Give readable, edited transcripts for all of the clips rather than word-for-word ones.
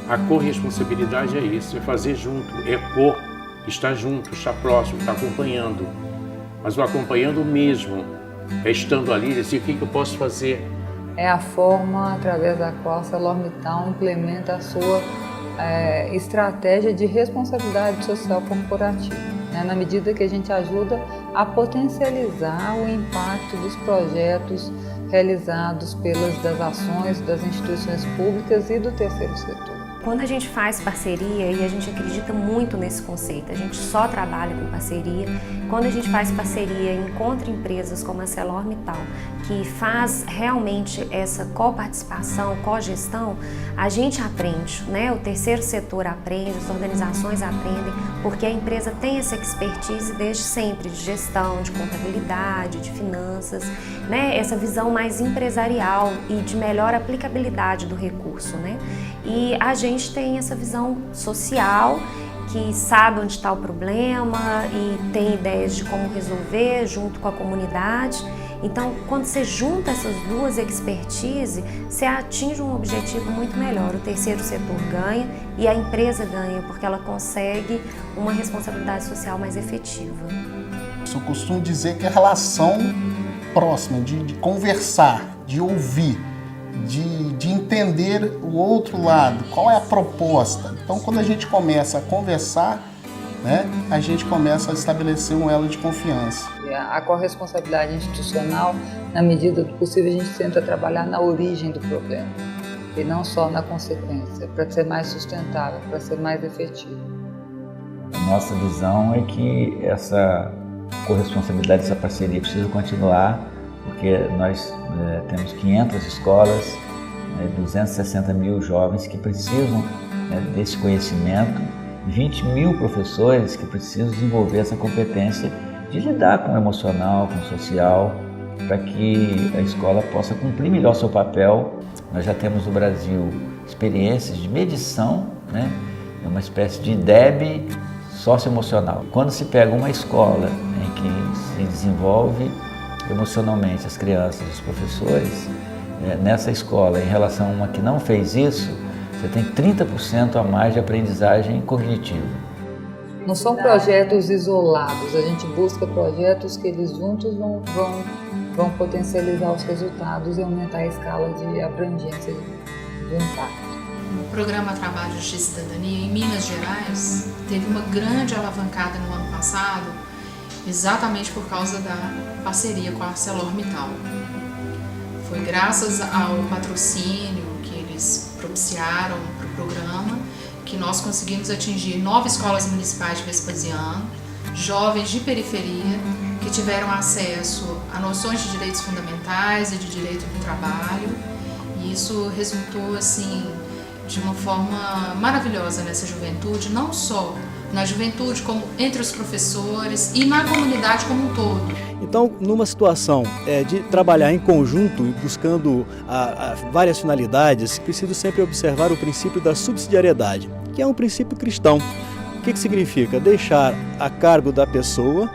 A corresponsabilidade é isso, é fazer junto, é estar junto, estar próximo, estar acompanhando. Mas o acompanhando mesmo, é estando ali, dizer o que eu posso fazer. É a forma através da qual a ArcelorMittal implementa a sua estratégia de responsabilidade social corporativa, né? Na medida que a gente ajuda a potencializar o impacto dos projetos realizados das ações das instituições públicas e do terceiro setor. Quando a gente faz parceria, e a gente acredita muito nesse conceito, a gente só trabalha com parceria, quando a gente faz parceria e encontra empresas como a ArcelorMittal, que faz realmente essa coparticipação, cogestão, a gente aprende, né? O terceiro setor aprende, as organizações aprendem, porque a empresa tem essa expertise desde sempre, de gestão, de contabilidade, de finanças, né? Essa visão mais empresarial e de melhor aplicabilidade do recurso, né? E a gente tem essa visão social, que sabe onde está o problema e tem ideias de como resolver junto com a comunidade. Então, quando você junta essas duas expertise, você atinge um objetivo muito melhor. O terceiro setor ganha e a empresa ganha, porque ela consegue uma responsabilidade social mais efetiva. Eu costumo dizer que a relação próxima, de conversar, de ouvir, de entender o outro lado, qual é a proposta. Então, quando a gente começa a conversar, né, a gente começa a estabelecer um elo de confiança. A corresponsabilidade institucional, na medida do possível, a gente tenta trabalhar na origem do problema e não só na consequência, para ser mais sustentável, para ser mais efetivo. A nossa visão é que essa corresponsabilidade, essa parceria precisa continuar, porque nós temos 500 escolas, 260 mil jovens que precisam desse conhecimento, 20 mil professores que precisam desenvolver essa competência de lidar com o emocional, com o social, para que a escola possa cumprir melhor seu papel. Nós já temos no Brasil experiências de medição, né? É uma espécie de IDEB socioemocional. Quando se pega uma escola em que se desenvolve emocionalmente as crianças e os professores, nessa escola, em relação a uma que não fez isso, você tem 30% a mais de aprendizagem cognitiva. Não são projetos isolados, a gente busca projetos que eles juntos vão potencializar os resultados e aumentar a escala de abrangência do impacto. O programa Trabalho, Justiça e Cidadania em Minas Gerais teve uma grande alavancada no ano passado, exatamente por causa da parceria com a ArcelorMittal. Foi graças ao patrocínio que eles propiciaram para o programa que nós conseguimos atingir 9 escolas municipais de Vespasiano, jovens de periferia que tiveram acesso a noções de direitos fundamentais e de direito do trabalho, e isso resultou assim de uma forma maravilhosa nessa juventude, não só na juventude, como entre os professores e na comunidade como um todo. Então, numa situação de trabalhar em conjunto e buscando várias finalidades, preciso sempre observar o princípio da subsidiariedade, que é um princípio cristão. O que significa? Deixar a cargo da pessoa,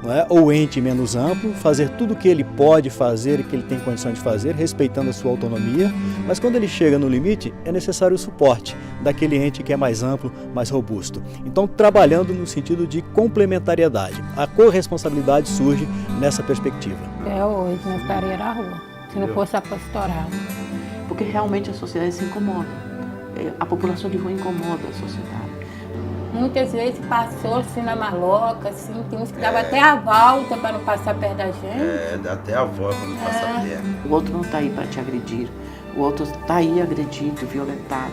não é, ou ente menos amplo, fazer tudo o que ele pode fazer e que ele tem condição de fazer, respeitando a sua autonomia, mas quando ele chega no limite, é necessário o suporte daquele ente que é mais amplo, mais robusto. Então, trabalhando no sentido de complementariedade. A corresponsabilidade surge nessa perspectiva. Até hoje, não estaria na rua, se não fosse a pastoral. Porque realmente a sociedade se incomoda. A população de rua incomoda a sociedade. Muitas vezes passou assim na maloca, assim, tem uns que davam até a volta para não passar perto da gente. Dá até a volta para não passar perto. O outro não está aí para te agredir, o outro está aí agredido, violentado.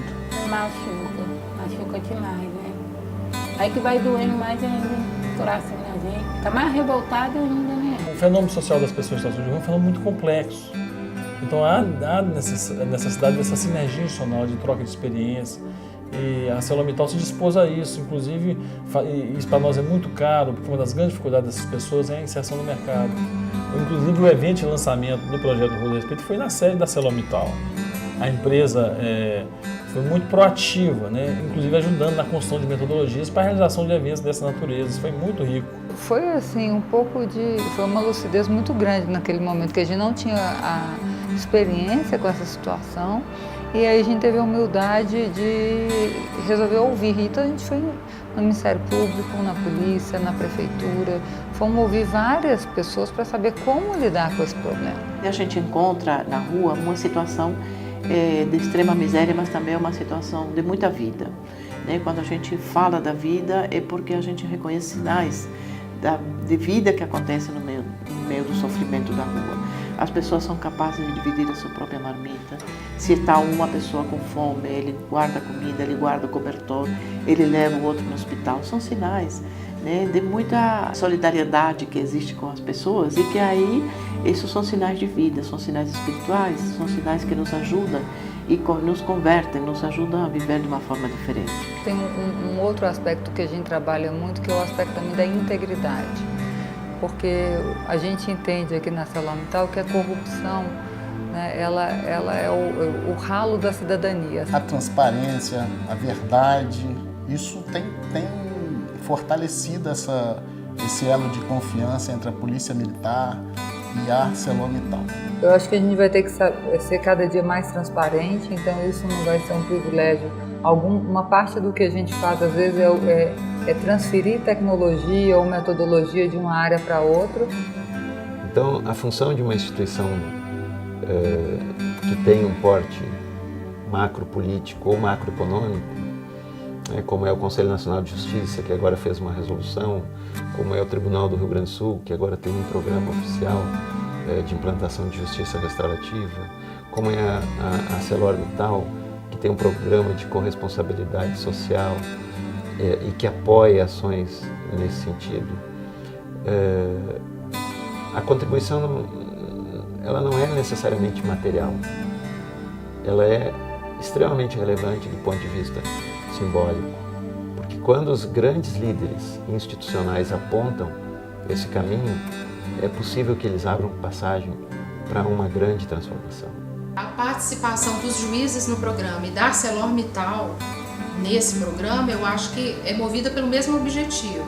Machuca demais, né? Aí que vai doendo mais ainda o coração da gente, fica mais revoltado ainda, né? O fenômeno social das pessoas em situação de rua é um fenômeno muito complexo. Então há necessidade dessa sinergia institucional de troca de experiência. E a ArcelorMittal se dispôs a isso, inclusive isso para nós é muito caro, porque uma das grandes dificuldades dessas pessoas é a inserção no mercado. Inclusive o evento de lançamento do projeto Rua do Respeito foi na sede da ArcelorMittal. A empresa foi muito proativa, né? Inclusive ajudando na construção de metodologias para a realização de eventos dessa natureza. Isso foi muito rico. Foi assim, foi uma lucidez muito grande naquele momento, que a gente não tinha a experiência com essa situação. E aí a gente teve a humildade de resolver ouvir. Então a gente foi no Ministério Público, na polícia, na prefeitura. Fomos ouvir várias pessoas para saber como lidar com esse problema. E a gente encontra na rua uma situação de extrema miséria, mas também uma situação de muita vida. Né? Quando a gente fala da vida é porque a gente reconhece sinais de vida que acontece no meio do sofrimento da rua. As pessoas são capazes de dividir a sua própria marmita. Se está uma pessoa com fome, ele guarda comida, ele guarda o cobertor, ele leva o outro no hospital. São sinais, né, de muita solidariedade que existe com as pessoas e que aí, isso são sinais de vida, são sinais espirituais, são sinais que nos ajudam e nos convertem, nos ajudam a viver de uma forma diferente. Tem um outro aspecto que a gente trabalha muito, que é o aspecto também da integridade. Porque a gente entende aqui na ArcelorMittal que a corrupção, né, ela é o ralo da cidadania. A transparência, a verdade, isso tem fortalecido esse elo de confiança entre a Polícia Militar e a ArcelorMittal. Eu acho que a gente vai ter que ser cada dia mais transparente, então isso não vai ser um privilégio. Uma parte do que a gente faz, às vezes, é transferir tecnologia ou metodologia de uma área para outra. Então, a função de uma instituição que tem um porte macropolítico ou macroeconômico, como é o Conselho Nacional de Justiça, que agora fez uma resolução, como é o Tribunal do Rio Grande do Sul, que agora tem um programa oficial de implantação de justiça restaurativa, como é a ArcelorMittal, que tem um programa de corresponsabilidade social e que apoia ações nesse sentido. A contribuição ela não é necessariamente material, ela é extremamente relevante do ponto de vista simbólico, porque quando os grandes líderes institucionais apontam esse caminho, é possível que eles abram passagem para uma grande transformação. A participação dos juízes no programa e da ArcelorMittal nesse programa, eu acho que é movida pelo mesmo objetivo,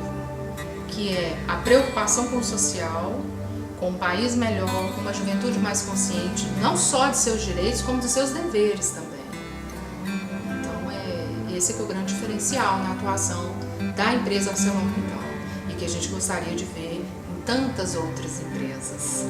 que é a preocupação com o social, com um país melhor, com uma juventude mais consciente, não só de seus direitos, como de seus deveres também. Então, esse que é o grande diferencial na atuação da empresa ArcelorMittal e que a gente gostaria de ver em tantas outras empresas.